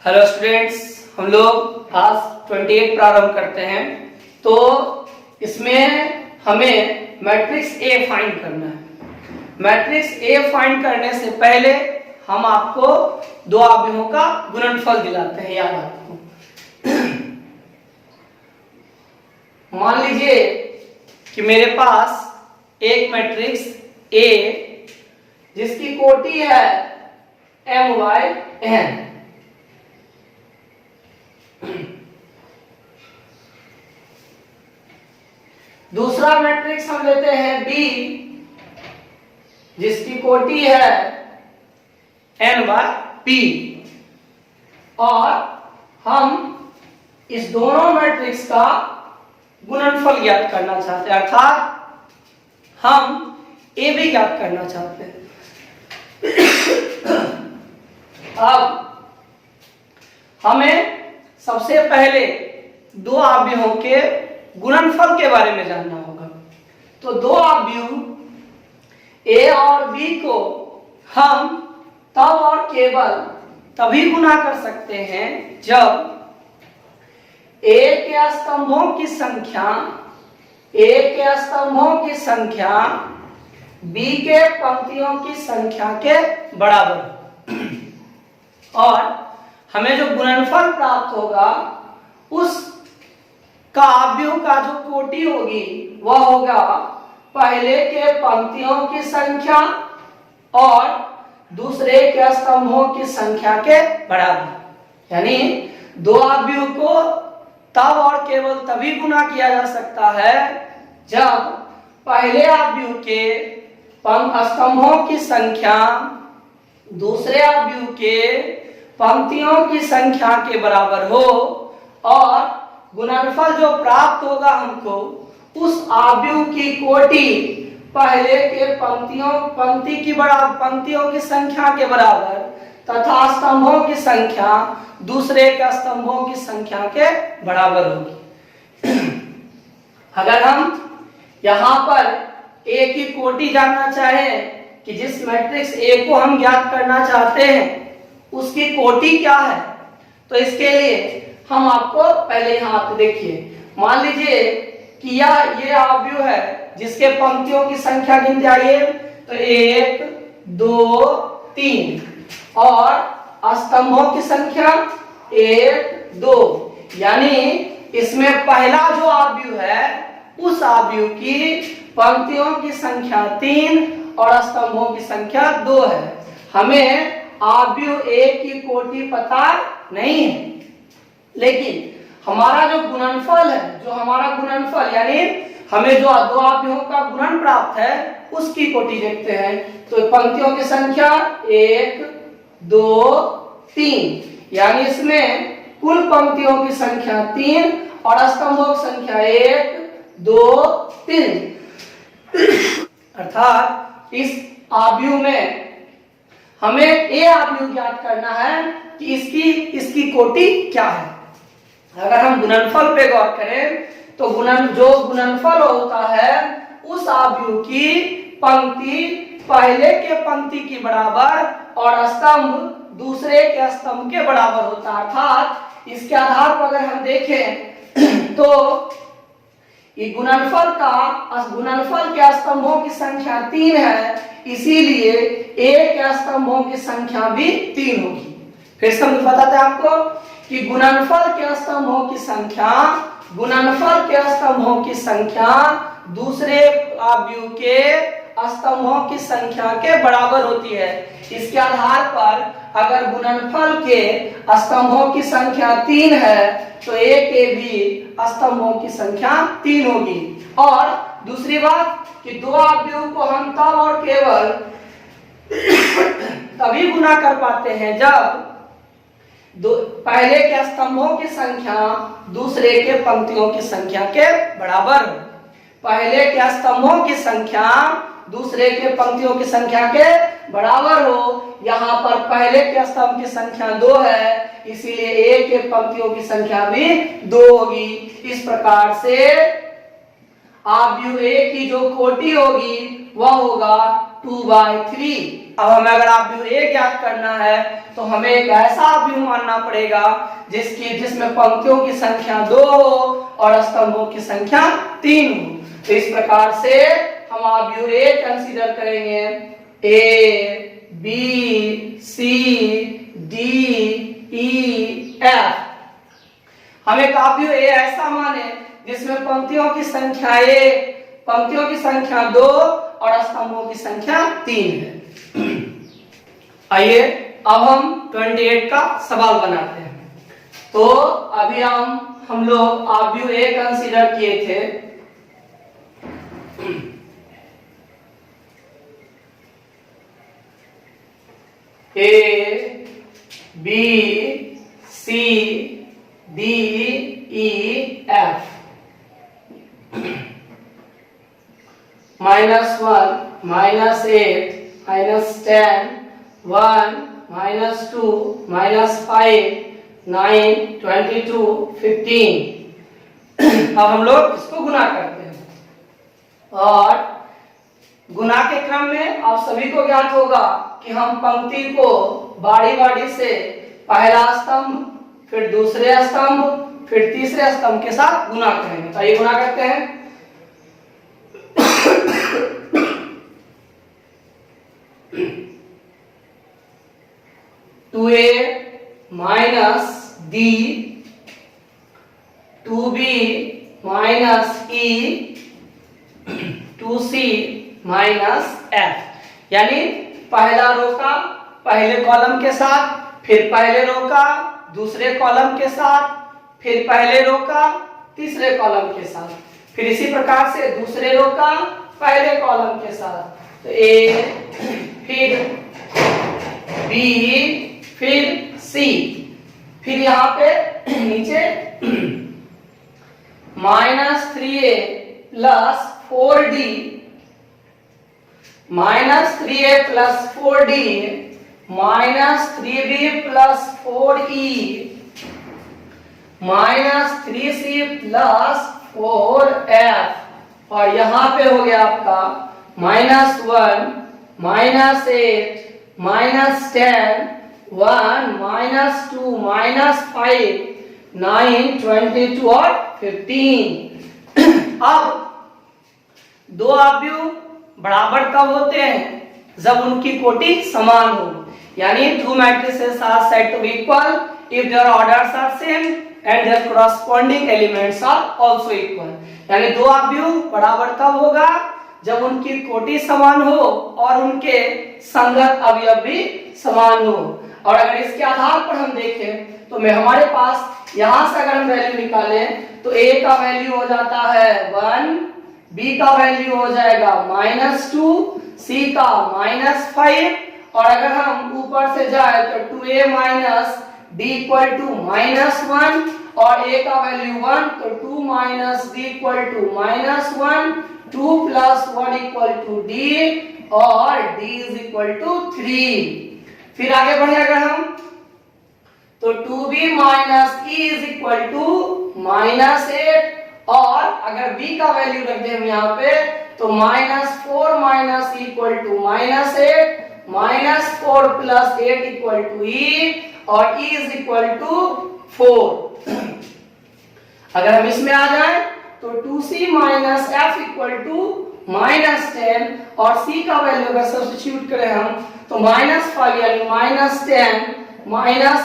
Hello students, हम लोग आज 28 प्रारंभ करते हैं। तो इसमें हमें मैट्रिक्स ए फाइंड करना है। मैट्रिक्स ए फाइंड करने से पहले हम आपको दो अवयवों का गुणनफल दिलाते हैं। याद आपको मान लीजिए कि मेरे पास एक मैट्रिक्स ए जिसकी कोटि है m/n। दूसरा मैट्रिक्स हम लेते हैं बी जिसकी कोटि है n/p और हम इस दोनों मैट्रिक्स का गुणनफल ज्ञात करना चाहते हैं, अर्थात हम ए भी ज्ञात करना चाहते हैं। अब हमें सबसे पहले दो अवयवों के गुणनफल के बारे में जानना होगा। तो दो अवयव ए और बी को हम तब और केवल तभी गुणा कर सकते हैं जब ए के स्तंभों की संख्या बी के पंक्तियों की संख्या के बराबर और हमें जो गुणनफल प्राप्त होगा उस का अवयव का जो कोटि होगी वह होगा पहले के पंक्तियों की संख्या और दूसरे के स्तंभों की संख्या के बराबर। यानी दो अवयव को तब और केवल तभी गुणा किया जा सकता है जब पहले अवयव के स्तंभों की संख्या दूसरे अवयव के पंक्तियों की संख्या के बराबर हो और गुणनफल जो प्राप्त होगा हमको उस अवयव की कोटि पहले के पंक्तियों की संख्या के बराबर तथा स्तंभों की संख्या दूसरे के स्तंभों की संख्या के बराबर होगी। अगर हम यहाँ पर ए की कोटि जानना चाहें कि जिस मैट्रिक्स ए को हम ज्ञात करना चाहते हैं उसकी कोटि क्या है, तो इसके लिए हम आपको पहले यहाँ पे देखिए, मान लीजिए कि ये अवयव है जिसके पंक्तियों की संख्या गिन जाइए तो 1 2 3 और स्तंभों की संख्या 1 2, यानी इसमें पहला जो अवयव है उस अवयव की पंक्तियों की संख्या 3 और स्तंभों की संख्या 2 है। हमें अवयव ए की कोटि पता नहीं है, लेकिन हमारा जो गुणनफल है, यानी हमें जो दो अवयवों का गुणन प्राप्त है उसकी कोटि देखते हैं। तो पंक्तियों की संख्या 1 2 3, यानी इसमें कुल पंक्तियों की संख्या 3 और स्तंभों की संख्या 1 2 3, अर्थात इस अवयव में हमें ए अवयव ज्ञात करना है कि इसकी कोटि क्या है। अगर हम गुणनफल पे गौर करें तो गुणनफल होता है उस अवयव की पंक्ति पहले के पंक्ति की बराबर और स्तंभ दूसरे के स्तंभ के बराबर होता है। अर्थात इसके आधार पर अगर हम देखें तो ये गुणनफल के स्तंभों की संख्या 3 है, इसीलिए ए के स्तंभों की संख्या भी 3 होगी। फिर से हम बताते हैं आपको कि गुणनफल के स्तंभों की संख्या दूसरे अवयव के स्तंभों की संख्या के बराबर होती है। इसके आधार पर अगर गुणनफल के स्तंभों की संख्या 3 है तो ए के भी स्तंभों की संख्या 3 होगी। और दूसरी बात कि दो अवयव को हम तब और केवल तभी गुणा कर पाते हैं जब पहले के स्तंभों की संख्या दूसरे के पंक्तियों की संख्या के बराबर हो। पहले के स्तंभों की संख्या दूसरे के पंक्तियों की संख्या के बराबर हो। यहाँ पर पहले के स्तंभ की संख्या 2 है, इसीलिए ए के पंक्तियों की संख्या भी 2 होगी। इस प्रकार से अवयव ए की जो कोटि होगी वह होगा 2/3। अब हमें अगर आव्यूह ए ज्ञात करना है तो हमें एक ऐसा आव्यूह मानना पड़ेगा जिसमें पंक्तियों की संख्या 2 हो और स्तंभों की संख्या 3 हो। तो इस प्रकार से हम आव्यूह ए कंसीडर करेंगे, A B C D E F. हम एक आव्यूह ए ऐसा माने जिसमें पंक्तियों की संख्या 1, पंक्तियों की संख्या 2 और स्तंभों की संख्या 3 है। आइए अब हम 28 का सवाल बनाते हैं। तो अभी हम लोग आव्यूह ए कंसीडर किए थे। A B C D E F, -1, -8, -10, 1, -2, -5, 9, 22, 15। अब हम लोग इसको गुना करते हैं और गुना के क्रम में आप सभी को ज्ञात होगा कि हम पंक्ति को बारी बारी से पहला स्तंभ, फिर दूसरे स्तंभ, फिर तीसरे स्तंभ के साथ गुना करेंगे। तो ये गुना करते हैं। 2a minus d, 2b minus e, 2c minus f। यानी पहला रो का पहले कॉलम के साथ, फिर पहले रो का दूसरे कॉलम के साथ, फिर पहले रो का तीसरे कॉलम के साथ, फिर इसी प्रकार से दूसरे रो का पहले कॉलम के साथ। तो ए, फिर बी, फिर सी, फिर यहाँ पे नीचे -3a plus 4d, -3a plus 4d, -3b plus 4e, -3c plus 4f। और यहाँ पे हो गया आपका -1, -8, -10, 1, -2, -5, 9, 22 और 15। अब दो आव्यूह बराबर कब होते हैं? जब उनकी कोटि समान हो। यानी two matrices are said to be equal if their orders are same and their corresponding elements are also equal। यानी दो आव्यूह बराबर कब होगा? जब उनकी कोटि समान हो और उनके संगत अवयव भी समान हो। और अगर इसके आधार पर हम देखें तो हमारे पास यहां से अगर हम वैल्यू निकालें तो a का वैल्यू हो जाता है 1, b का वैल्यू हो जाएगा -2, c का -5 और अगर हम ऊपर से जाए तो 2a minus d equal to -1 और a का वैल्यू 1 तो 2 minus d equal to -1, 2 plus 1 equal to d और d is equal to 3। फिर आगे बढ़े अगर हम तो 2b minus e is equal to -8 और अगर b का वैल्यू रख दें हम यहाँ पे तो -4 minus e equal to -8, -4 plus 8 equal to e और e is equal to 4। अगर हम इसमें आ जाएं तो 2c minus f equal to -10 और c का वैल्यू अगर सब्स्टिट्यूट करें हम तो -5 यानी -10 -f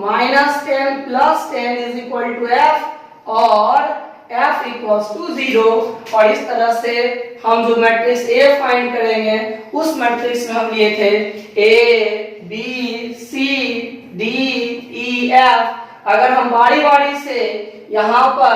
-10 plus 10 is equal to f और f equals to 0। और इस तरह से हम जो मैट्रिक्स A फाइंड करेंगे उस मैट्रिक्स में हम लिए थे A, B, C, D, E, F। अगर हम बारी बारी से यहाँ पर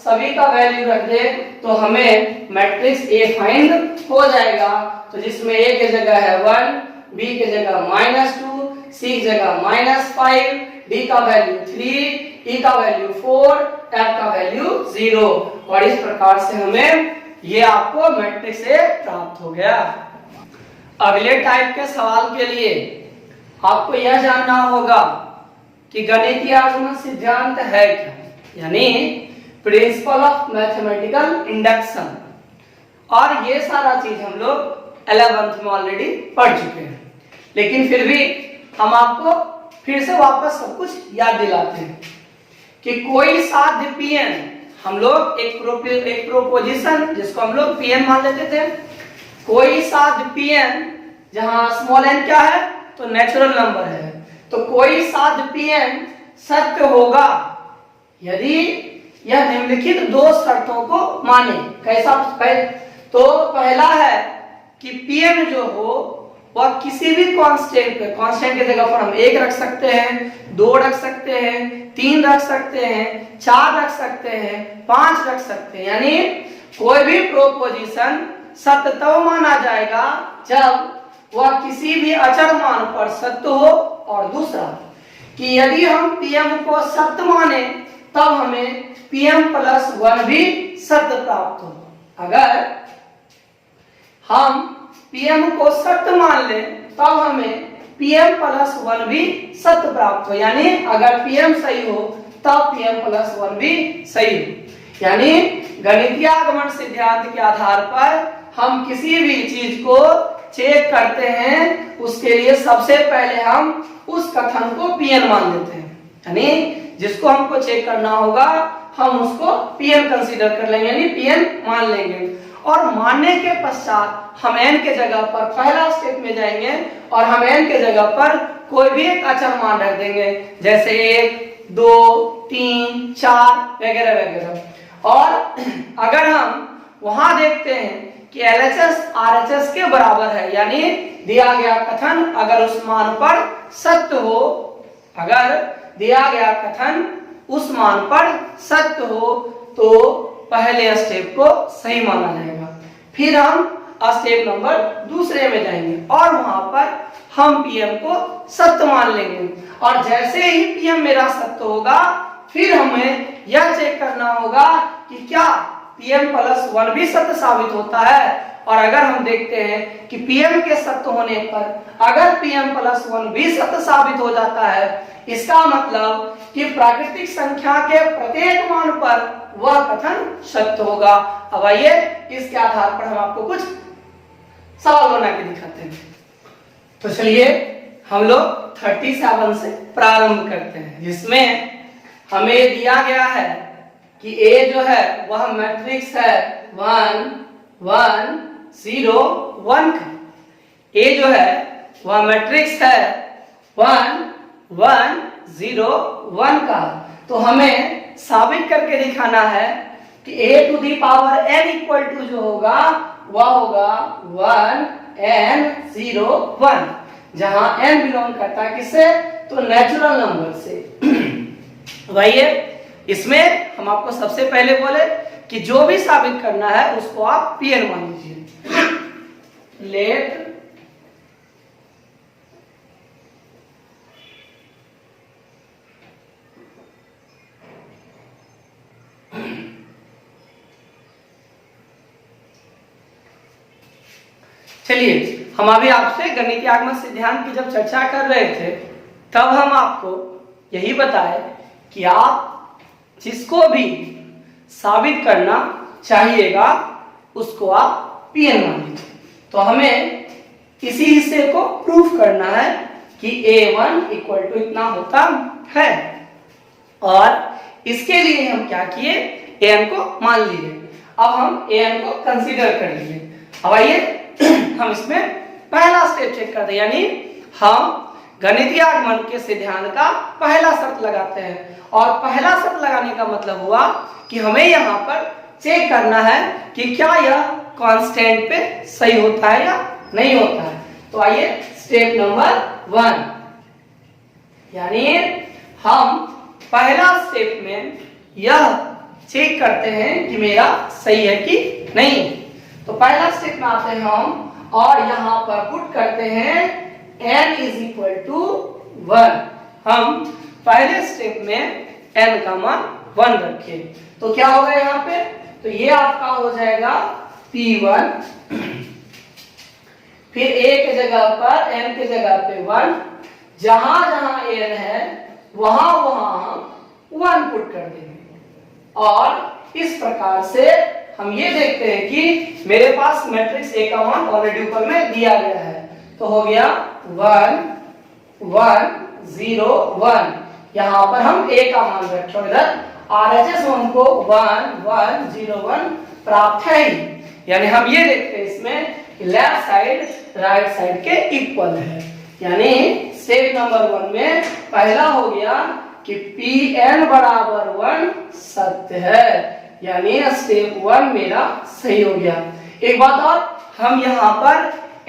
सभी का वैल्यू रख दें तो हमें मैट्रिक्स A फाइंड हो जाएगा। तो जिसमें A की जगह है 1, B की जगह -2, C की जगह -5, D का वैल्यू 3, E का वैल्यू 4, F का वैल्यू 0। और इस प्रकार से हमें ये आपको मैट्रिक्स A प्राप्त हो गया। अगले टाइप के सवाल के लिए आपको यह जानना होगा कि गणितीय आगमन सिद्धांत है क्या, यानी प्रिंसिपल ऑफ मैथमेटिकल इंडक्शन। और ये सारा चीज हम लोग 11th में ऑलरेडी पढ़ चुके हैं, लेकिन फिर भी हम आपको फिर से वापस सब कुछ याद दिलाते हैं कि कोई साध्य Pn, हम लोग एक प्रोपोजिशन जिसको हम लोग Pn मान लेते थे, कोई साध्य Pn जहां स्मॉल n क्या है तो नेचुरल नंबर है, तो कोई साध्य Pn सत्य होगा यदि यह निम्नलिखित दो शर्तों को माने। कैसा? तो पहला है कि Pn जो हो वह किसी भी कांस्टेंट पे, कांस्टेंट की जगह पर हम 1 रख सकते हैं, 2 रख सकते हैं, 3 रख सकते हैं, 4 रख सकते हैं, 5 रख सकते हैं, यानी कोई भी प्रोपोजिशन सत्य तब माना जाएगा जब वह किसी भी अचर मान पर सत्य हो, और दूसरा कि यदि हम Pm को सत्य माने तब हमें Pm+1 भी सत्य प्राप्त हो। अगर हम Pm को सत्य मान लें तब हमें Pm+1 भी सत्य प्राप्त हो, यानी अगर Pm सही हो तब Pm+1 भी सही हो। यानी गणितीय आगमन सिद्धांत के आधार पर हम किसी भी चीज को चेक करते हैं, उसके लिए सबसे पहले हम उस कथन को Pn मान लेते हैं, यानी जिसको हमको चेक करना होगा हम उसको Pn कंसीडर कर लेंगे, यानी Pn मान लेंगे, और मानने के पश्चात हम n के जगह पर पहला स्टेप में जाएंगे और हम n के जगह पर कोई भी एक अचर मान रख देंगे, जैसे 1, 2, 3, 4 वगैरह वगैरह। और अगर हम वहां देखते हैं कि LHS RHS के बराबर है, यानी दिया गया कथन अगर उस मान पर सत्य हो, अगर दिया गया कथन उस मान पर सत्य हो तो पहले स्टेप को सही माना जाएगा। फिर हम स्टेप नंबर दूसरे में जाएंगे और वहां पर हम Pm को सत्य मान लेंगे, और जैसे ही Pm मेरा सत्य होगा फिर हमें यह चेक करना होगा कि क्या Pm+1 भी सत्य साबित होता है। और अगर हम देखते हैं कि Pm के सत्य होने पर अगर Pm+1 भी सत्य साबित हो जाता है, इसका मतलब कि प्राकृतिक संख्या के प्रत्येक मान पर वह कथन सत्य होगा। अब आइए इसके आधार पर हम आपको कुछ सवाल बना के दिखाते हैं। तो चलिए हम लोग 37 से प्रारंभ करते हैं, जिसमें हमें दिया गया है कि A जो है वह मैट्रिक्स है 1 1 0 1 का। A जो है वह मैट्रिक्स है 1 1 0 1 का। तो हमें साबित करके दिखाना है कि a⁴n इक्वल टू जो होगा वह होगा 1 n 0 1, जहां n बिलोंग करता है किससे तो नेचुरल नंबर से। वही इसमें हम आपको सबसे पहले बोले कि जो भी साबित करना है उसको आप Pn मान लीजिए। लेट चलिए हम अभी आपसे गणितीय आगमन सिद्धांत की जब चर्चा कर रहे थे तब हम आपको यही बताए कि आप जिसको भी साबित करना चाहिएगा उसको आप Pn मान लीजिए। तो हमें इसी हिस्से को प्रूफ करना है कि a1 इक्वल टू इतना होता है, और इसके लिए हम क्या किए an को मान लीजिए। अब हम an को कंसीडर कर लीजिए। अब आइए हम इसमें पहला स्टेप चेक करते हैं, यानी हम गणितीय आगमन के सिद्धांत का पहला शर्त लगाते हैं, और पहला शर्त लगाने का मतलब हुआ कि हमें यहाँ पर चेक करना है कि क्या यह कांस्टेंट पे सही होता है या नहीं होता है। तो आइए स्टेप नंबर 1, यानी हम पहला स्टेप में यह चेक करते हैं कि मेरा सही है कि नहीं। तो पहला स्टेप में आते हैं हम और यहां पर पुट करते हैं n = 1। हम पहले स्टेप में n का मान 1 रखें तो क्या होगा यहाँ पे, तो ये आपका हो जाएगा P1, फिर a के जगह पर n के जगह पे 1, जहां जहां n है वहां वहां हम 1 पुट कर देंगे, और इस प्रकार से हम ये देखते हैं कि मेरे पास मैट्रिक्स ए का मान ऑलरेडी ऊपर में दिया गया है। तो हो गया 1 1 0 1। यहाँ पर हम ए का मान रखें, इधर RHS हमको 1 1 0 1 प्राप्त है ही। यानी हम ये देखते हैं इसमें कि लेफ्ट साइड राइट साइड के इक्वल है। यानी स्टेप नंबर 1 में पहला हो गया कि Pn बराबर 1 सत्य है। यानी स्टेप 1 मेरा सही हो गया। एक बात और, हम यहाँ पर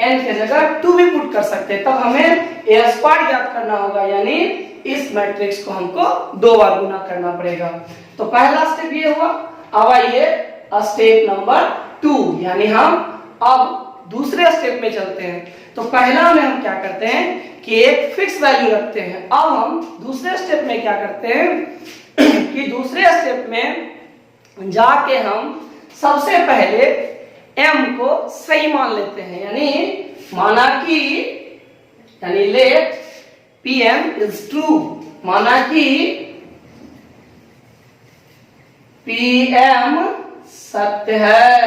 n के जगह 2 भी पुट कर सकते हैं, तब हमें a स्क्वायर ज्ञात करना होगा। यानी इस मैट्रिक्स को हमको 2 बार गुना करना पड़ेगा। तो पहला स्टेप ये हुआ। अब आइए स्टेप नंबर 2, यानी हम अब दूसरे स्टेप में चलते हैं। तो पहला में हम क्या करते हैं कि एक फिक्स वैल्यू रखते हैं। अब हम दूसरे स्टेप में क्या करते हैं कि दूसरे स्टेप में जाके हम सबसे पहले m को सही मान लेते हैं। यानी माना कि लेट Pm इज ट्रू, माना कि Pm सत्य है,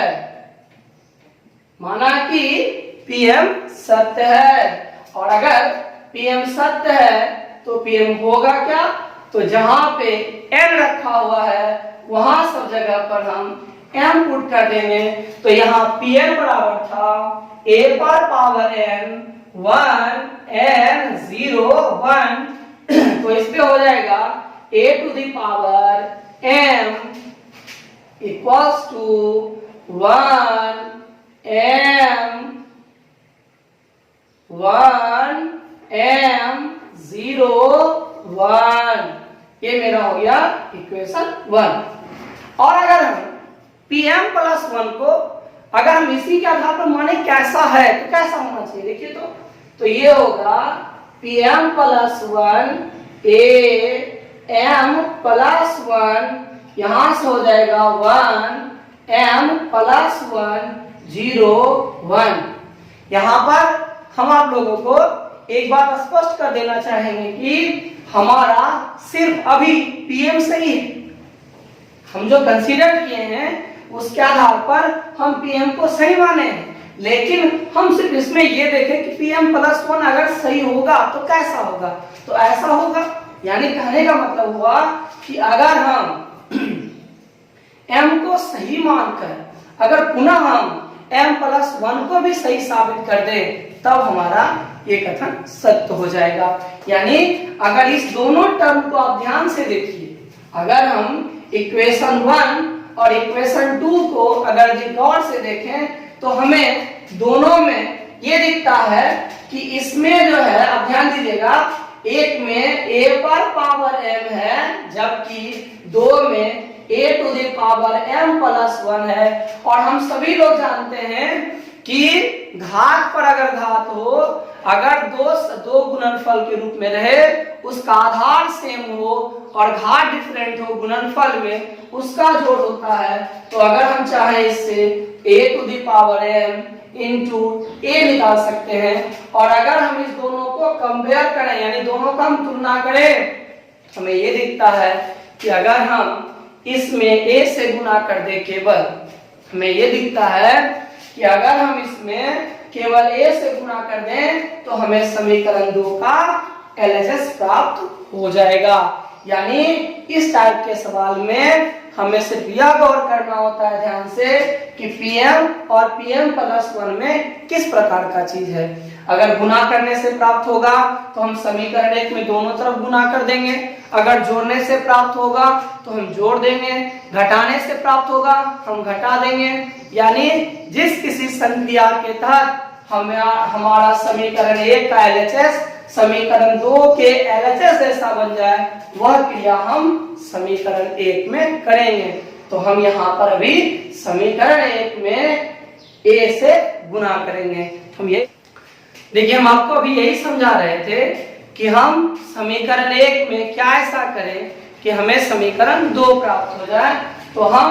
माना कि Pm सत्य है। और अगर Pm सत्य है तो Pm होगा क्या? तो जहां पे n रखा हुआ है वहां सब जगह पर हम m पुट कर देंगे। तो यहाँ Pn बराबर था a पर पावर n 1 n 0 1। तो इस पे हो जाएगा a to the power m equals to 1 m 0 1। ये मेरा हो गया इक्वेशन 1। और अगर हम Pm प्लस 1 को अगर हम इसी के आधार पर माने कैसा है तो कैसा होना चाहिए, देखिए तो ये होगा Pm plus 1 a m plus 1, यहां से हो जाएगा 1 m प्लस 1 0 1। यहाँ पर हम आप लोगों को एक बात स्पष्ट कर देना चाहेंगे कि हमारा सिर्फ अभी Pm सही है। हम जो कंसीडर किए हैं उसके आधार पर हम Pm को सही माने हैं, लेकिन हम सिर्फ इसमें ये देखें कि Pm प्लस 1 अगर सही होगा तो कैसा होगा, तो ऐसा होगा। यानी कहने का मतलब हुआ कि अगर हम m को सही मानकर अगर पुनः हम m प्लस 1 को भी सही साबित कर दें तब हमारा ये कथन सत्य हो जाएगा। यानी अगर इस दोनों टर्म को आप ध्यान से देखिए, अगर हम इक्वेशन 1 और इक्वेशन 2 को अगर गौर से देखें तो हमें दोनों में ये दिखता है कि इसमें जो है, आप ध्यान दीजिएगा, एक में a पर पावर m है जबकि दो में a to the power m plus 1 है। और हम सभी लोग जानते हैं कि घात पर अगर घात हो, अगर दो गुणनफल के रूप में रहे, उसका आधार सेम हो और घात डिफरेंट हो गुणनफल में, उसका जोड़ होता है। तो अगर हम चाहे इससे a to the power m into a निकाल सकते हैं। और अगर हम इस दोनों को कंपेयर करें, यानी दोनों का हम तुलना करें, हमें ये दिखता है कि अगर हम इसमें a से गुना कर दे केवल, हमें ये दिखता है कि अगर हम इसमें केवल a से गुना कर दें तो हमें समीकरण 2 का LHS प्राप्त हो जाएगा। यानी इस टाइप के सवाल में हमें सिर्फ यह गौर करना होता है ध्यान से कि Pm और Pm प्लस 1 में किस प्रकार का चीज है। अगर गुना करने से प्राप्त होगा तो हम समीकरण 1 में दोनों तरफ गुना कर देंगे, अगर जोड़ने से प्राप्त होगा तो हम जोड़ देंगे, घटाने से प्राप्त होगा हम घटा देंगे। यानी जिस किसी संक्रिया के तहत हमारा समीकरण 1 का LHS समीकरण 2 के LHS जैसा बन जाए, वह क्रिया हम समीकरण 1 में करेंगे। तो हम यहाँ पर अभी समीकरण 1 में a से गुना करेंगे। हम ये देखिए, हम आपको अभी यही समझा रहे थे कि हम समीकरण 1 में क्या ऐसा करें कि हमें समीकरण 2 प्राप्त हो जाए। तो हम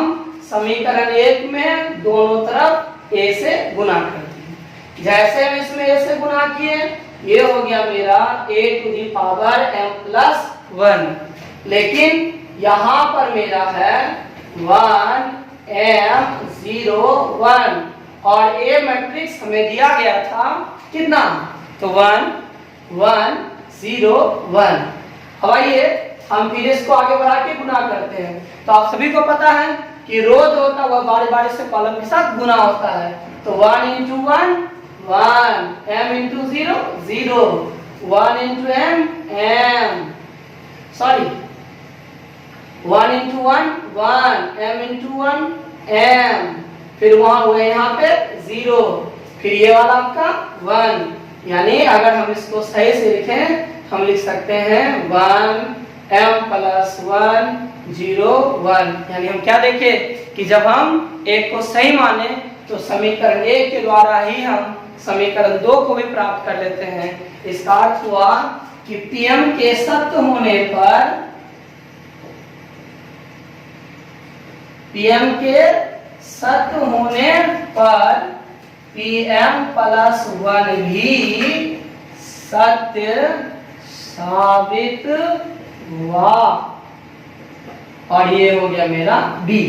समीकरण 1 में दोनों तरफ a से गुना करते हैं। जैसे हम इसमें a से गुना किए, ये हो गया मेरा a to the power m plus 1, लेकिन यहाँ पर मेरा है 1 M0 1 और A मैट्रिक्स हमें दिया गया था कितना, तो 1 1 0 1। अब आइए हम फिर इसको आगे बढ़ा के गुना करते हैं। तो आप सभी को पता है कि रो जो होता है वह बारी बारी से कॉलम के साथ गुना होता है। तो 1 into 1 1, M into 0 0, 1 into M M, sorry 1 into 1 1, M into 1 M, फिर वहां हुए यहाँ पे 0, फिर ये वाला आपका 1। यानी अगर हम इसको सही से लिखें हम लिख सकते हैं 1 M plus 1 0 1। यानी हम क्या देखें कि जब हम एक को सही माने तो समीकरण 1 के द्वारा ही हम समीकरण 2 को भी प्राप्त कर लेते हैं। इसका अर्थ हुआ कि Pm के सत्य होने पर Pm के सत्य होने पर Pm plus 1 भी सत्य साबित हुआ और ये हो गया मेरा B।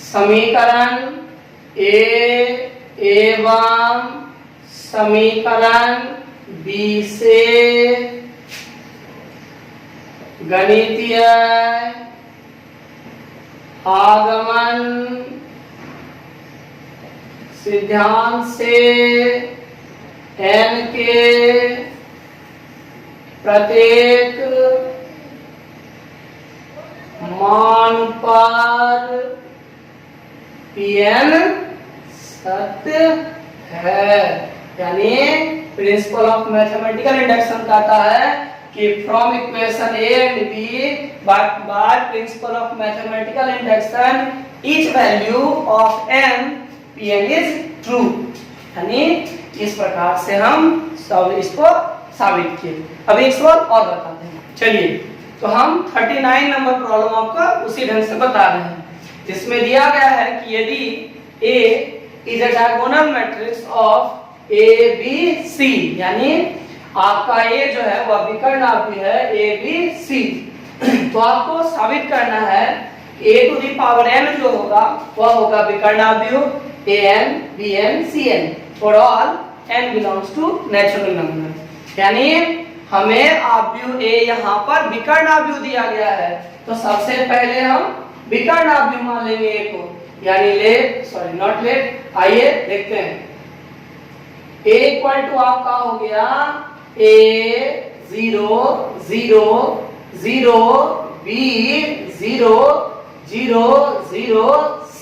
समीकरण A एवं समीकरण B से गणितीय आगमन सिद्धांत से n के प्रत्येक मान पर Pn सत्य है। यानी प्रिंसिपल ऑफ मैथमेटिकल इंडक्शन कहता है कि from equation A and B by principle of mathematical induction each value of n Pn is true. यानी इस प्रकार से हम सब इसको साबित किए। अब एक सवाल और बताते हैं। चलिए तो हम 39 नंबर प्रॉब्लम आपको उसी ढंग से बता रहे हैं, जिसमें दिया गया है कि यदि A is a diagonal matrix of A B C, यानी आपका A जो है वह विकर्णाभि है A B C, तो आपको साबित करना है A to the power n जो होगा वह होगा विकर्णाभि AN BN CN for all n belongs to natural number। यानी हमें आव्यूह A यहाँ पर विकर्णाभ्युह दिया गया है, तो सबसे पहले हम विकर्णाभ्युह मान लेंगे A को, यानी नॉट लेट, आइए देखते हैं। A इक्वल टू आपका हो गया A 0 0 0 B 0 0 0 C,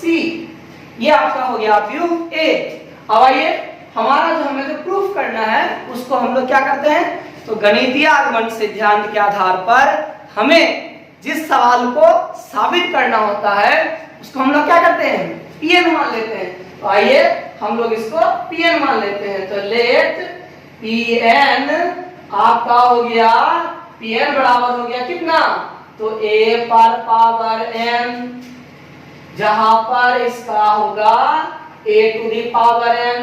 ये आपका हो गया आव्यूह A। अब आइए हमारा जो हमें जो प्रूफ करना है उसको हम लोग क्या करते हैं, तो गणितीय आगमन सिद्धांत के आधार पर हमें जिस सवाल को साबित करना होता है उसको हम लोग क्या करते हैं, Pn मान लेते हैं। तो आइए हम लोग इसको Pn मान लेते हैं। तो लेट Pn आपका हो गया, Pn बराबर हो गया कितना, तो A पर पावर n, जहां पर इसका होगा A to the power n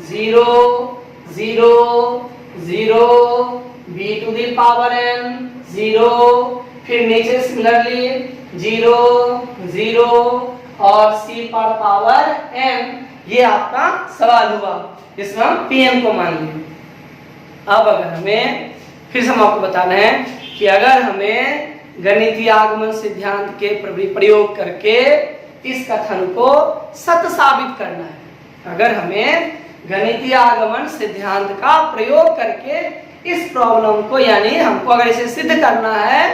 0 0 0 B to the power n 0, फिर नीचे सिमिलरली 0 0 और C पर पावर n। ये आपका सवाल हुआ, इसमें हम Pn को मान लिए। अब अगर हमें फिर से हम आपको बताना है कि अगर हमें गणितीय आगमन सिद्धांत के प्रयोग करके इस कथन को सत्य साबित करना है, अगर हमें गणितीय आगमन सिद्धांत का प्रयोग करके इस प्रॉब्लम को, यानी हमको अगर इसे सिद्ध करना है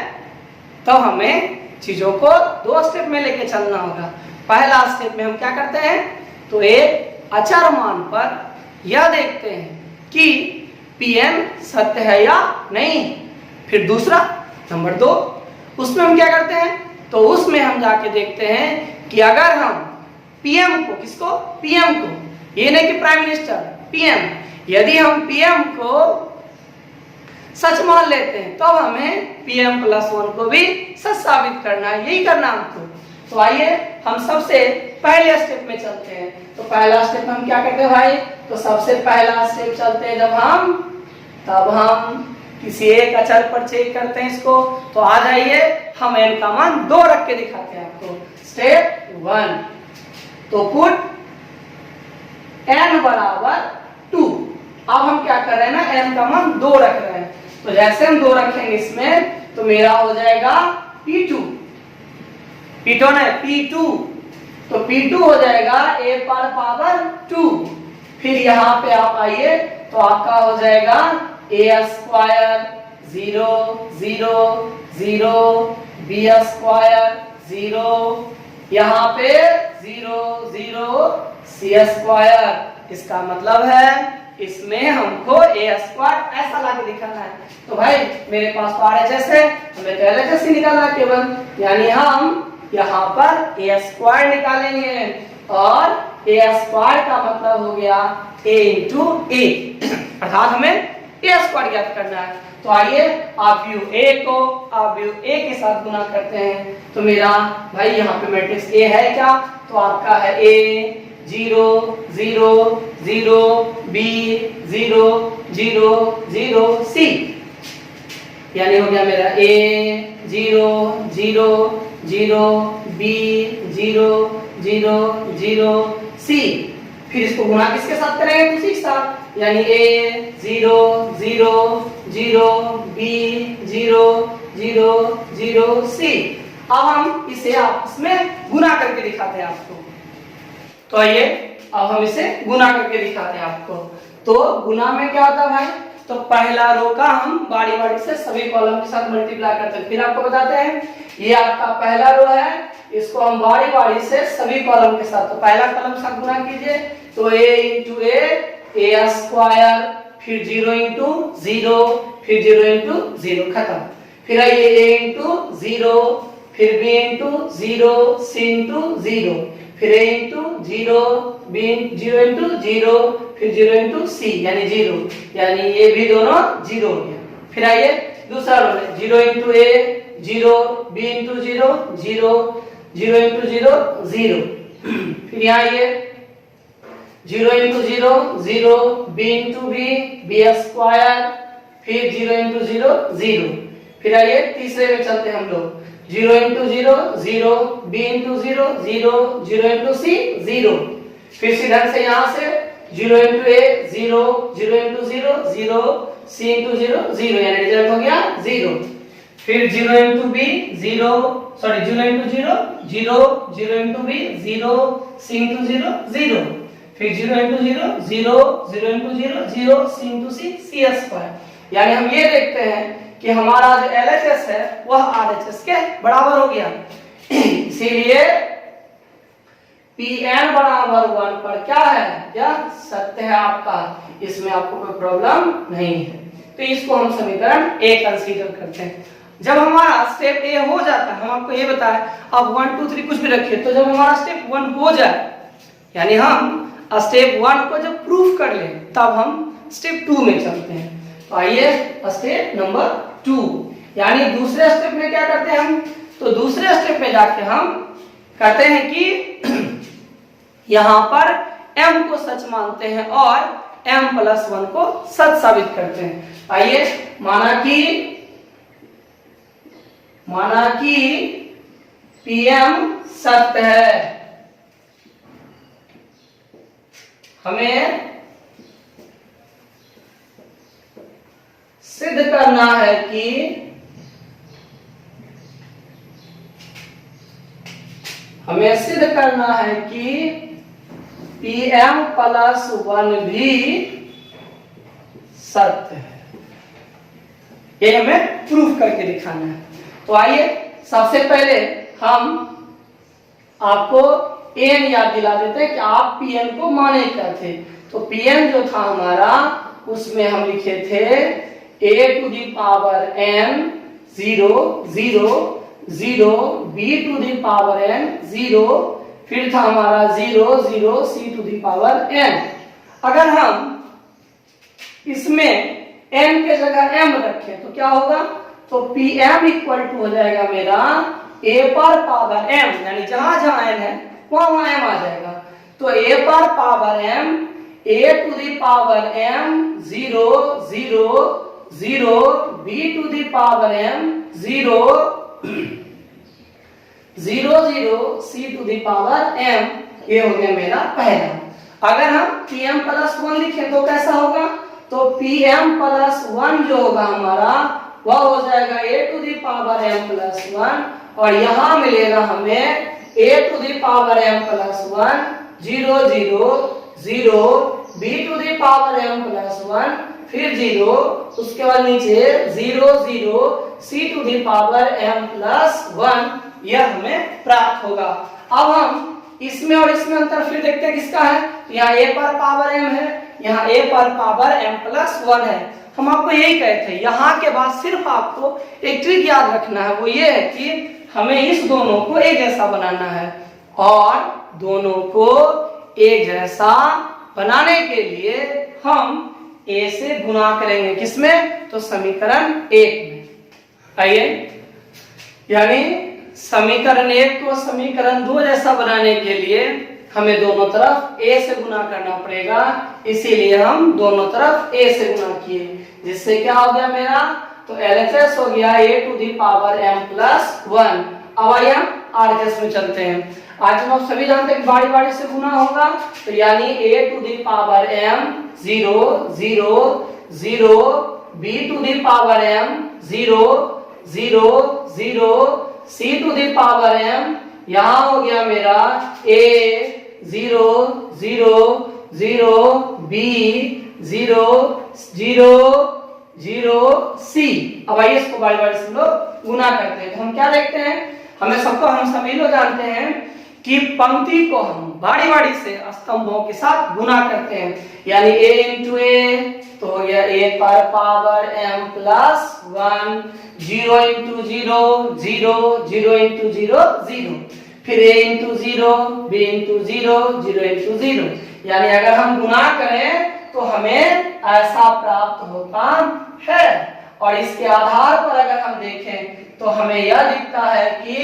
तो हमें चीजों को 2 स्टेप में लेके चलना होगा। पहला स्टेप में हम क्या करते हैं, तो एक अचर मान पर यह देखते हैं कि Pn सत्य है या नहीं। फिर दूसरा नंबर 2, उसमें हम क्या करते हैं, तो उसमें हम जाके देखते हैं कि अगर हम Pm को, किसको, Pm को, ये नहीं कि प्राइम मिनिस्टर, Pm, यदि हम Pm को सच मान लेते हैं तो हमें Pm+1 को भी सच साबित करना है, यही करना हमको। तो आइए हम सबसे पहले स्टेप में चलते हैं। तो पहला स्टेप में हम क्या करते हैं भाई, तो सबसे पहला स्टेप चलते हैं तब हम किसी एक अचर पर चेक करते हैं इसको। तो आ जाइए, हम n का मान 2 रख के दिखाते हैं आपको। स्टेप 1, तो पुट n बराबर 2। अब हम क्या कर रहे हैं ना, n का मान 2 रख रहे हैं। तो जैसे हम 2 रखेंगे इसमें, तो मेरा हो जाएगा P2, P2 ना P2, तो P2 हो जाएगा a पर पावर 2। फिर यहाँ पे आप आइए, तो आपका हो जाएगा a स्क्वायर 0 0 0, b स्क्वायर 0, यहाँ पे 0 0 c स्क्वायर। इसका मतलब है इसमें हमको a स्क्वायर ऐसा लाके दिखाना है। तो भाई मेरे पास तो RHS है, हमें तो LHS ही निकालना है केवल, यानी हम यहाँ पर a स्क्वायर निकालेंगे, और a स्क्वायर का मतलब हो गया a इंटू a, अर्थात हमें a स्क्वायर ज्ञात करना है। तो आइए आप व्यू a को आप व्यू a के साथ गुना करते हैं। तो मेरा भाई यहाँ पे मैट्रिक्स a है क्या, तो आपका है a 0 0 0 b 0 0 0 c, यानी हो गया मेरा a 0 0 0 b 0 0 0 c। फिर इसको गुणा किसके साथ करेंगे, उसी के साथ, यानी a 0 0 0 b 0 0 0 c। अब हम इसे आपस में गुना करके दिखाते हैं आपको। तो आइए अब हम इसे गुना करके दिखाते हैं आपको। तो गुना में क्या होता है भाई, तो पहला रो का हम बारी बारी से सभी कॉलम के साथ मल्टीप्लाई करते हैं। फिर आपको बताते हैं, ये आपका पहला रो है, इसको हम बारी बारी से सभी कॉलम के साथ, तो पहला कॉलम के साथ गुना कीजिए। तो a इंटू a स्क्वायर, फिर 0 इंटू 0, फिर 0 इंटू 0, खत्म। फिर आइए a इंटू 0, फिर b इंटू 0, c इंटू 0, फिर a इंटू 0, b 0 इंटू 0, फिर 0 इंटू c, यानी 0, यानी ये भी दोनों 0 हो गया। फिर आइए दूसरा रो में 0 into a 0, b into 0 0, 0 into 0 0, फिर यहाँ ये 0 into 0 0, b into b square, फिर 0 इंटू 0 0। फिर आइए तीसरे में चलते हैं हम लोग, 0 into 0 0, b into 0 0, 0 into c 0। फिर सीधा से यहाँ से 0 into a 0, 0 into 0 0, c into 0 0, यानी रिजल्ट हो गया 0। फिर 0 into b 0, sorry 0 into 0 0, 0 into b 0, c into 0 0, फिर 0 into 0 0, 0 into 0 0, c into c square. यानी हम ये देखते हैं कि हमारा जो LHS है वह RHS के बराबर हो गया। इसीलिए Pn बराबर 1 पर क्या है, यह सत्य है आपका, इसमें आपको कोई प्रॉब्लम नहीं है। तो इसको हम समीकरण A कंसीडर करते हैं। जब हमारा स्टेप A हो जाता है, हम आपको ये बताएं, अब 1 2 3 कुछ भी रखिए, तो जब हमारा स्टेप 1 हो जाए, यानी हम स्टेप 1 को जब प्रूफ कर लें, तब हम स्टेप 2 में चलते हैं। तो आइए स्टेप नंबर 2, यानी दूसरे स्टेप में क्या करते हैं हम, तो दूसरे स्टेप में जाके हम कहते हैं कि यहाँ पर m को सच मानते हैं और m+1 को सच साबित करते हैं। आइए माना कि Pm सत्य है, हमें सिद्ध करना है कि Pm+1 भी सत्य है। ये हमें प्रूफ करके दिखाना है। तो आइए सबसे पहले हम आपको n याद दिला देते हैं कि आप Pn को माने क्या थे। तो Pn जो था हमारा, उसमें हम लिखे थे a to the power n 0 0 0, b to the power n 0, फिर था हमारा 0 0 c to the power n। अगर हम इसमें n के जगह m रखें तो क्या होगा, तो Pm इक्वल टू हो जाएगा मेरा a पर पावर m, यानी जहां जहां n है वहां वहां m आ जाएगा। तो a पर power m, a to the power m 0 0 0 b to the power m 0 0 0 c to the power m, ये हो गया मेरा पहला। अगर हम pm प्लस 1 लिखें तो कैसा होगा, तो pm प्लस 1 जो होगा हमारा वह हो जाएगा a to the power m plus 1, और यहां मिलेगा हमें a to the power m plus 1 0 0 0 b to the power m plus 1 फिर 0, उसके बाद नीचे 0 0 c to the power m plus 1, यह हमें प्राप्त होगा। अब हम इसमें और इसमें अंतर फिर देखते हैं किसका है, तो यहाँ a पर पावर m है, यहाँ a पर पावर m प्लस 1 है। हम आपको यही कहते हैं, यहाँ के बाद सिर्फ आपको एक ट्रिक याद रखना है, वो ये है कि हमें इस दोनों को एक जैसा बनाना है, और दोनों को एक जैसा बनाने के लिए हम a से गुना करेंगे, किसमें, तो समीकरण 1 में। आइए, यानी समीकरण 1 को समीकरण 2 जैसा बनाने के लिए हमें दोनों तरफ a से गुना करना पड़ेगा, इसीलिए हम दोनों तरफ a से गुना किए, जिससे क्या हो गया मेरा, तो LHS हो गया a to the power m plus 1। अब आइए हम RHS में चलते हैं। आज हम आप सभी जानते हैं कि बारी बारी से गुना होगा, तो यानी a to the power m 0 0 0 b to the power m 0 0 0 c to the power m, यहाँ हो गया मेरा a 0 0 0 b 0 0 0 c। अब आइए इसको बारी बारी से लोग गुना करते हैं, तो हम क्या देखते हैं, हमें सबको, हम सभी लोग जानते हैं कि पंक्ति को हम बारी बारी से स्तंभों के साथ गुना करते हैं, यानी a इंटू a तो हो गया a पर power m plus 1, 0 into 0 0 0 into 0 0, फिर a into 0 b into 0 0 into 0, यानी अगर हम गुना करें तो हमें ऐसा प्राप्त होता है। और इसके आधार पर अगर हम देखें तो हमें यह दिखता है कि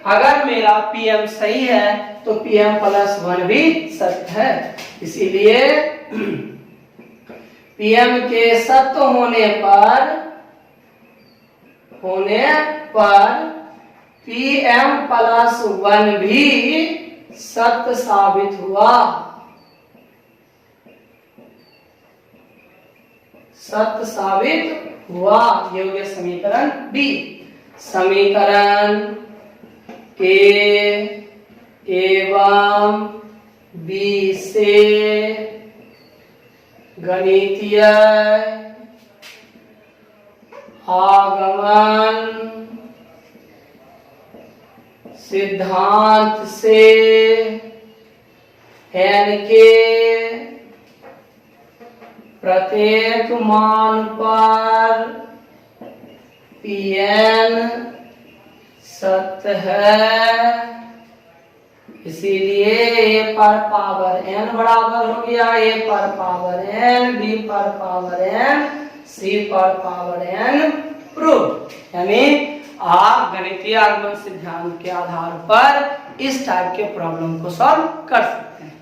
अगर मेरा pm सही है तो pm प्लस 1 भी सत्य है, इसीलिए pm के सत्य होने पर pm प्लस 1 भी सत्य साबित हुआ, सत्य साबित हुआ। ये हो गया समीकरण बी। समीकरण ए एवं बी से गणितीय आगमन सिद्धांत से n के प्रत्येक मान पर Pn सत्य है, इसीलिए a पर पावर n बराबर हो गया a पर पावर n, b पर पावर n, c पर पावर n प्रूफ। यानी आप गणितीय आगमन सिद्धांत के आधार पर इस टाइप के प्रॉब्लम को सॉल्व कर सकते हैं।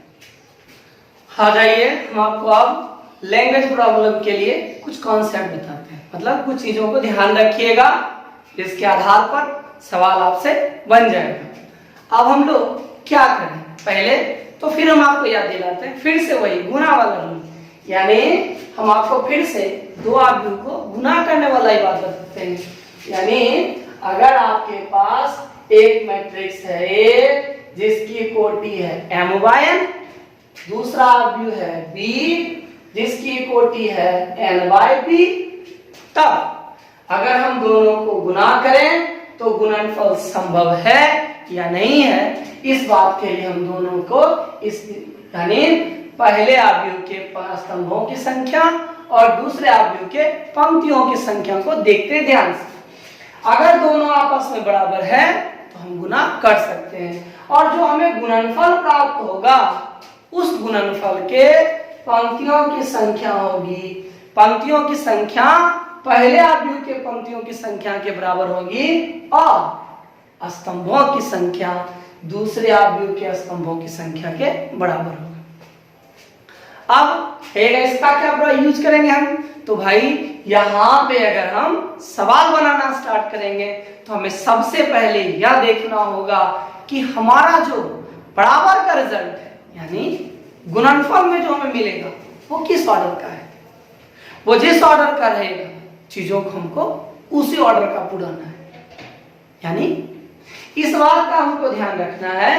आ जाइए, हम आपको अब लैंग्वेज प्रॉब्लम के लिए कुछ कॉन्सेप्ट बताते हैं, मतलब कुछ चीजों को ध्यान रखिएगा, इसके आधार पर सवाल आपसे बन जाएगा। अब हम लोग क्या करें, पहले तो फिर हम आपको याद दिलाते हैं, फिर से वही गुना वाला रूल, यानी हम आपको फिर से दो आव्यूह को गुना करने वाला ही बात बताते हैं। यानी अगर आपके पास एक मैट्रिक्स है A जिसकी कोटि है m/n, दूसरा आव्यूह है B जिसकी कोटि है n/p, तब अगर हम दोनों को गुना करें तो गुणनफल संभव है या नहीं है, इस बात के लिए हम दोनों को इस यानी पहले आव्यूह के स्तंभों की संख्या और दूसरे आव्यूह के पंक्तियों की संख्या को देखते ध्यान से। अगर दोनों आपस में बराबर है तो हम गुना कर सकते हैं, और जो हमें गुणनफल प्राप्त होगा उस गुणनफल के पंक्तियों की संख्या होगी, पंक्तियों की संख्या पहले आव्यूह के पंक्तियों की संख्या के बराबर होगी और स्तंभों की संख्या दूसरे आव्यूह के स्तंभों की संख्या के बराबर होगी। अब इसका क्या यूज करेंगे हम, तो भाई यहाँ पे अगर हम सवाल बनाना स्टार्ट करेंगे तो हमें सबसे पहले यह देखना होगा कि हमारा जो बराबर का रिजल्ट है, यानी गुणनफल में जो हमें मिलेगा वो किस ऑर्डर का है। वो जिस ऑर्डर का रहेगा चीजों को हमको उसी ऑर्डर का पुराना है, यानी इस बात का हमको ध्यान रखना है।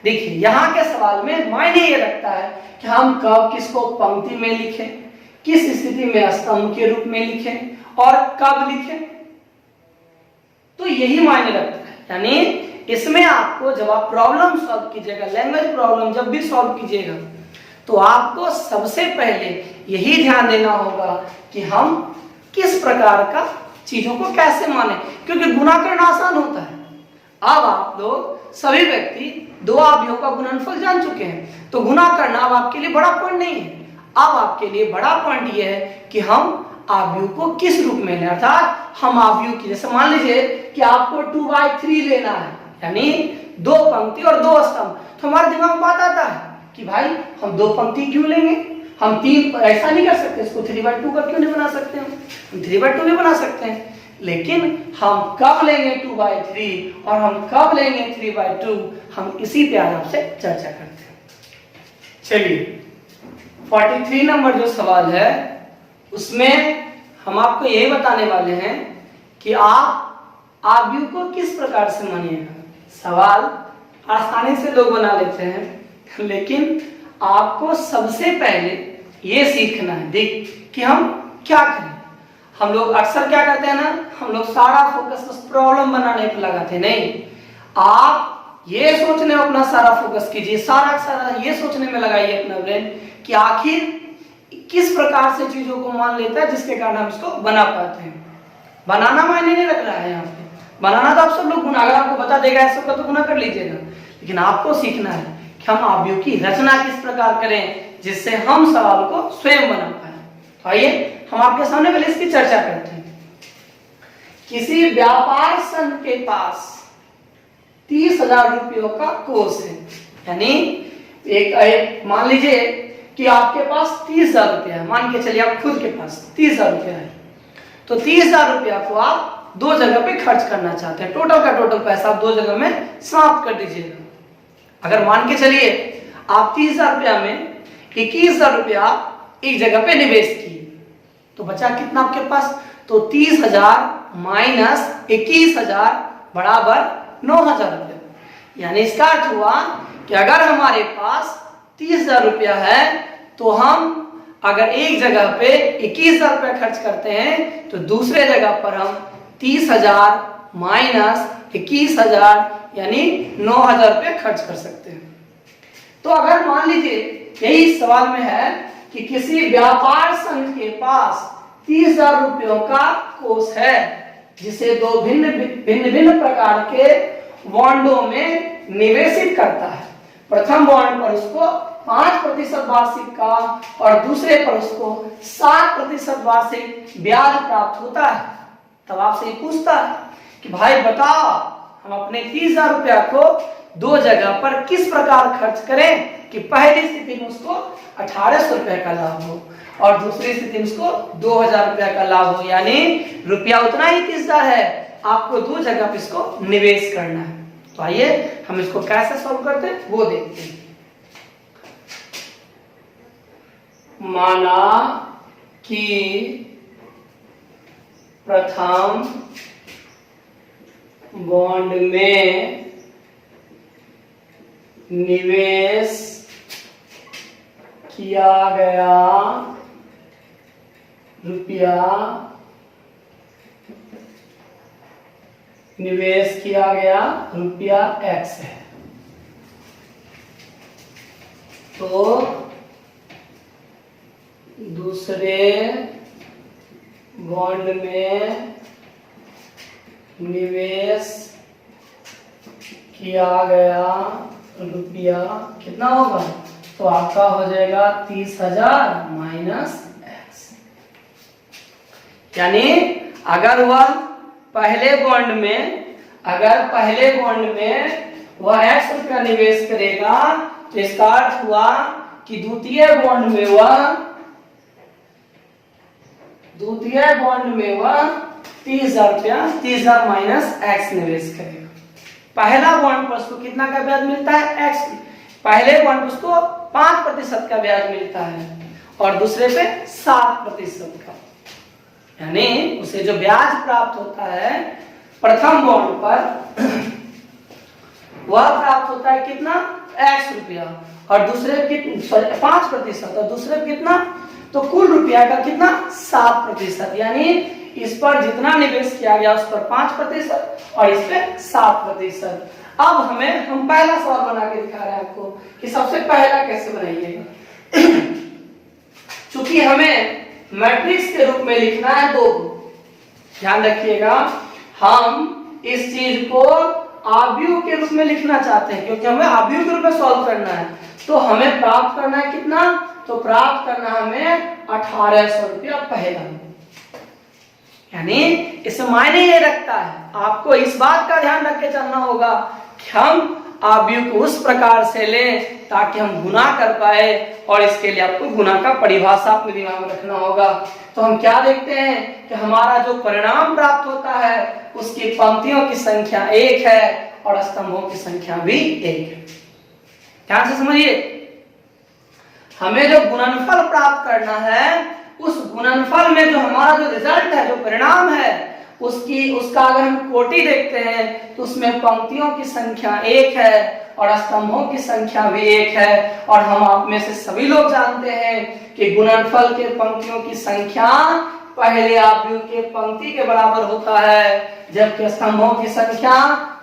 देखिए यहाँ के सवाल में मायने ये रखता है कि हम कब किसको पंक्ति में लिखें, किस स्थिति में स्तंभ के रूप में लिखें और कब लिखें, तो यही मायने रखता है। यानी इसमें आपको जब आप प्रॉब्लम सॉल्व कीजिएगा, लैंग्वेज प्रॉब्लम जब भी सॉल्व कीजिएगा, तो आपको सबसे पहले यही ध्यान देना होगा कि हम किस प्रकार का चीजों को कैसे माने, क्योंकि गुणा करना आसान होता है। अब आप लोग सभी व्यक्ति दो अवयवों का गुणनफल जान चुके हैं, तो गुणा करना अब आपके लिए बड़ा पॉइंट नहीं है। अब आपके लिए बड़ा पॉइंट यह है कि हम अवयव को किस रूप में लें, अर्थात हम अवयव की, जैसे मान लीजिए कि आपको 2/3 लेना है, यानी 2 पंक्ति और 2 स्तंभ, तो हमारे दिमाग में बात आता है कि भाई हम 2 पंक्ति क्यों लेंगे, हम 3 ऐसा नहीं कर सकते, इसको 3/2 का क्यों नहीं बना सकते, हम 3/2 भी बना सकते हैं, लेकिन हम कब लेंगे 2/3 और हम कब लेंगे 3/2, हम इसी पे आज आपसे चर्चा करते हैं। चलिए 43 नंबर जो सवाल है उसमें हम आपको यही बताने वाले हैं कि आप अवयव को किस प्रकार से मानिएगा। सवाल आसानी से लोग बना लेते हैं, लेकिन आपको सबसे पहले ये सीखना है देख कि हम क्या करें। हम लोग अक्सर क्या करते हैं ना, हम लोग सारा फोकस बस प्रॉब्लम बनाने पर लगाते हैं। नहीं, आप ये सोचने में अपना सारा फोकस कीजिए, सारा ये सोचने में लगाइए अपना ब्रेन कि आखिर किस प्रकार से चीजों को मान लेता है जिसके कारण हम इसको बना पाते हैं। बनाना मायने नहीं रख रहा है यहाँ पे, बनाना तो आप सब लोग गुना, अगर आपको बता देगा ऐसा तो गुना कर लीजिएगा, लेकिन आपको सीखना है कि हम अवयव की रचना किस प्रकार करें जिससे हम सवाल को स्वयं बना पाए। तो आइए हम आपके सामने पहले इसकी चर्चा करते हैं। किसी व्यापार संघ के पास 30,000 रुपयों का कोष है, यानी एक मान लीजिए कि आपके पास 30,000 रुपया है, मान के चलिए आप खुद के पास 30,000 रुपया है, तो 30,000 रुपया को आप 2 जगह पे खर्च करना चाहते हैं, टोटल का टोटल पैसा आप 2 जगह में समाप्त कर दीजिएगा। अगर मान के चलिए आप 30,000 रुपया में 21,000 रुपया एक जगह पे निवेश किए, तो बचा कितना आपके पास, तो 30,000 माइनस 21,000 बराबर 9,000 रुपया। यानी इसका अर्थ हुआ कि अगर हमारे पास 30,000 रुपया है तो हम अगर एक जगह पे 21,000 रुपया खर्च करते हैं तो दूसरे जगह पर हम 30,000 माइनस 21,000 यानी 9,000 रुपये खर्च कर सकते हैं। तो अगर मान लीजिए यही सवाल में है कि किसी व्यापार संघ के पास 30,000 रुपयों का कोष है जिसे 2 भिन्न प्रकार के बॉन्डों में निवेशित करता है। प्रथम बॉन्ड पर उसको 5% वार्षिक का और दूसरे पर उसको 7% वार्षिक ब्याज प्राप्त होता है। तब आपसे पूछता है कि भाई बताओ हम अपने 30,000 रुपया को 2 जगह पर किस प्रकार खर्च करें कि पहली स्थिति में उसको 1,800 रुपए का लाभ हो और दूसरी स्थिति में उसको 2,000 रुपया का लाभ हो, यानी रुपया उतना ही 30,000 है, आपको 2 जगह पर इसको निवेश करना है। तो आइए हम इसको कैसे सॉल्व करते हैं वो देखते हैं। माना कि प्रथम बॉन्ड में निवेश किया गया रुपया, निवेश किया गया रुपया X है, तो दूसरे बॉन्ड में निवेश किया गया रुपया कितना होगा, तो आपका हो जाएगा 30,000 माइनस X। यानी अगर वह पहले बॉन्ड में वह X रुपया निवेश करेगा तो इसका अर्थ हुआ कि द्वितीय बॉन्ड में वह द्वितीय बॉन्ड में वह 30,000 रुपया 30,000 माइनस एक्स निवेश करेगा। पहला बॉन्ड पर उसको कितना का ब्याज मिलता है, एक्स। पहले बॉन्ड पर उसको 5% का ब्याज मिलता है और दूसरे पे 7% का, यानी उसे जो ब्याज प्राप्त होता है प्रथम बॉन्ड पर वह प्राप्त होता है कितना, एक्स रुपया, और दूसरे 5% और दूसरे कितना, तो कुल रुपया का कितना 7%, यानी इस पर जितना निवेश किया गया उस पर 5% और इस पे 7%। अब हम पहला सवाल बना के दिखा रहे हैं आपको कि सबसे पहला कैसे बनाइएगा। चूंकि हमें मैट्रिक्स के रूप में लिखना है दो, ध्यान रखिएगा, हम इस चीज को आव्यूह के रूप में लिखना चाहते हैं क्योंकि हमें आव्यूह के रूप में सॉल्व करना है। तो हमें प्राप्त करना है कितना, तो प्राप्त करना हमें 1800 रुपया पहला, यानी इसमें मायने ये रखता है, आपको इस बात का ध्यान रख के चलना होगा कि हम आव्यूह को उस प्रकार से लें ताकि हम गुना कर पाए, और इसके लिए आपको गुना का परिभाषा अपने दिमाग में रखना होगा। तो हम क्या देखते हैं कि हमारा जो परिणाम प्राप्त होता है उसकी पंक्तियों की संख्या 1 है और स्तंभों की संख्या भी 1 है। ध्यान से समझिए, हमें जो गुणनफल प्राप्त करना है उस गुणनफल में जो हमारा जो रिजल्ट है, जो परिणाम है, उसका अगर हम कोटि देखते हैं तो उसमें पंक्तियों की संख्या 1 है और स्तंभों की संख्या भी 1 है। और हम आप में से सभी लोग जानते हैं कि गुणनफल के पंक्तियों की संख्या पहले आव्यूह के पंक्ति के बराबर होता है, जबकि स्तंभों की संख्या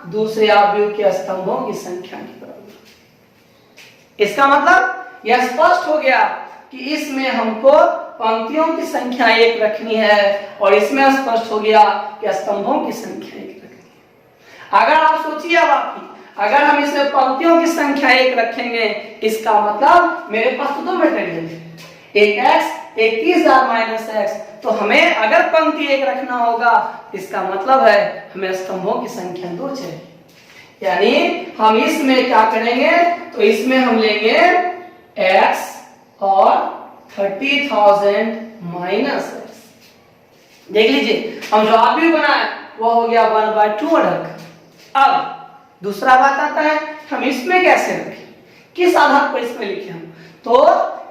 दूसरे आव्यूह के स्तंभों की संख्या के बराबर। इसका मतलब यह स्पष्ट हो गया कि इसमें हमको पंक्तियों की संख्या 1 रखनी है और इसमें स्पष्ट हो गया कि स्तंभों की संख्या 1 रखनी है। अगर आप सोचिए, अगर हम इसमें पंक्तियों की संख्या 1 रखेंगे, इसका मतलब मेरे पास तो दो मटेरियल है, एक x एक 30,000 माइनस एक्स, तो हमें अगर पंक्ति 1 रखना होगा इसका मतलब है हमें स्तंभों की संख्या 2 चाहिए। यानी हम इसमें क्या करेंगे, तो इसमें हम लेंगे x और 30,000 माइनस एक्स। देख लीजिए, हम जो आव्यूह बनाए वो हो गया 1/2 अढ़क। अब दूसरा बात आता है हम इसमें कैसे रखें, किस आधार पर इसमें लिखे हम, तो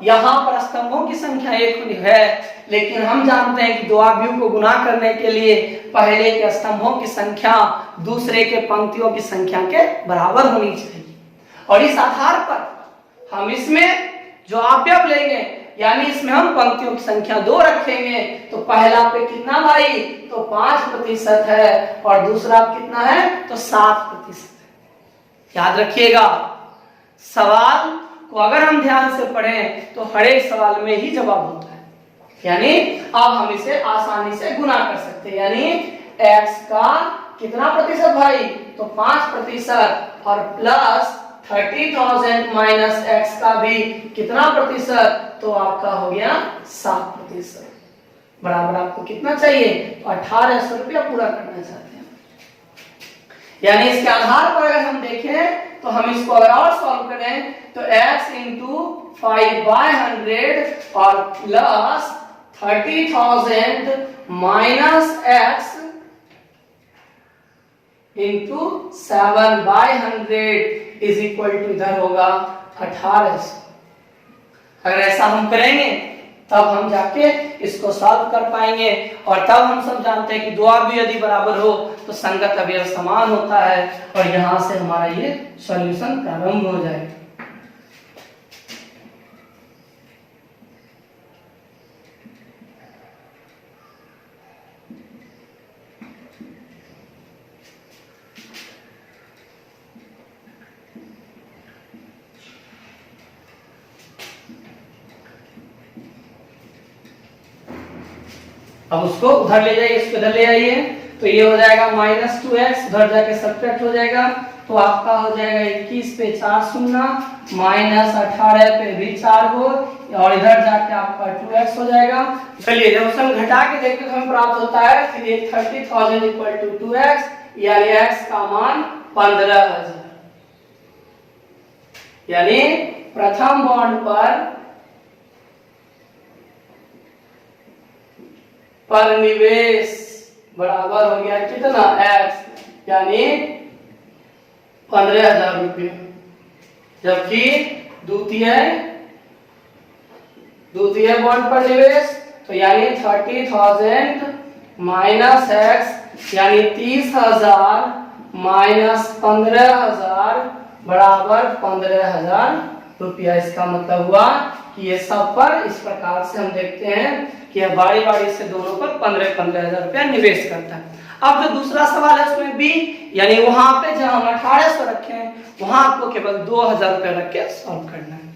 यहाँ पर स्तंभों की संख्या 1 है, लेकिन हम जानते हैं कि दो आव्यूह को गुना करने के लिए पहले के स्तंभों की संख्या दूसरे के पंक्तियों की संख्या के बराबर होनी चाहिए। और इस आधार पर हम इसमें जो अवयव लेंगे, यानी इसमें हम पंक्तियों की संख्या 2 रखेंगे, तो पहला पे कितना भाई, तो 5% है और दूसरा कितना है, तो 7% है। याद रखिएगा, सवाल को अगर हम ध्यान से पढ़ें तो हर एक सवाल में ही जवाब होता है, यानी अब हम इसे आसानी से गुना कर सकते हैं। यानी x का कितना प्रतिशत भाई, तो 5% और प्लस 30,000 माइनस एक्स का भी कितना प्रतिशत, तो आपका हो गया 7%। बराबर आपको कितना चाहिए, तो 1800 रुपया पूरा करना चाहते हैं। यानी इसके आधार पर अगर हम देखें तो हम इसको अगर और सॉल्व करें तो x इंटू 5/100 और plus 30,000 minus x into 7/100 is equal to इधर होगा 1800। अगर ऐसा हम करेंगे तब हम जाके इसको सॉल्व कर पाएंगे, और तब हम सब जानते हैं कि दो आव्यूह यदि बराबर हो तो संगत अवयव समान होता है, और यहां से हमारा ये सॉल्यूशन प्रारंभ हो जाएगा। अब उसको उधर ले जाइए, इसको इधर ले आइए, तो ये हो जाएगा -2x, उधर जाके सब्ट्रैक्ट हो जाएगा, तो आपका हो जाएगा 21 पे 4 शून्य, माइनस 18 पे भी 4 हो, और इधर जाके आपका 2x हो जाएगा। चलिए जब हम घटा के देखते तो हमें प्राप्त होता है कि ये 30,000 इक्वल टू 2x, यानी x का मान 15,000। यानी प्रथम बॉन्ड पर पर निवेश बराबर हो गया कितना x, यानी 15,000 रुपये। जबकि द्वितीय बॉन्ड पर निवेश तो यानी 30,000 माइनस x, यानी 30,000 माइनस 15,000 बराबर 15,000 रुपया। इसका मतलब हुआ कि ये सब पर इस प्रकार से हम देखते हैं कि यह बारी बारी से दोनों पर 15,000 रुपया निवेश करता है। अब जो दूसरा सवाल है उसमें बी, यानी वहां पे जहां हम 1800 रखे हैं वहां आपको केवल 2,000 रुपया रख के सॉल्व करना है।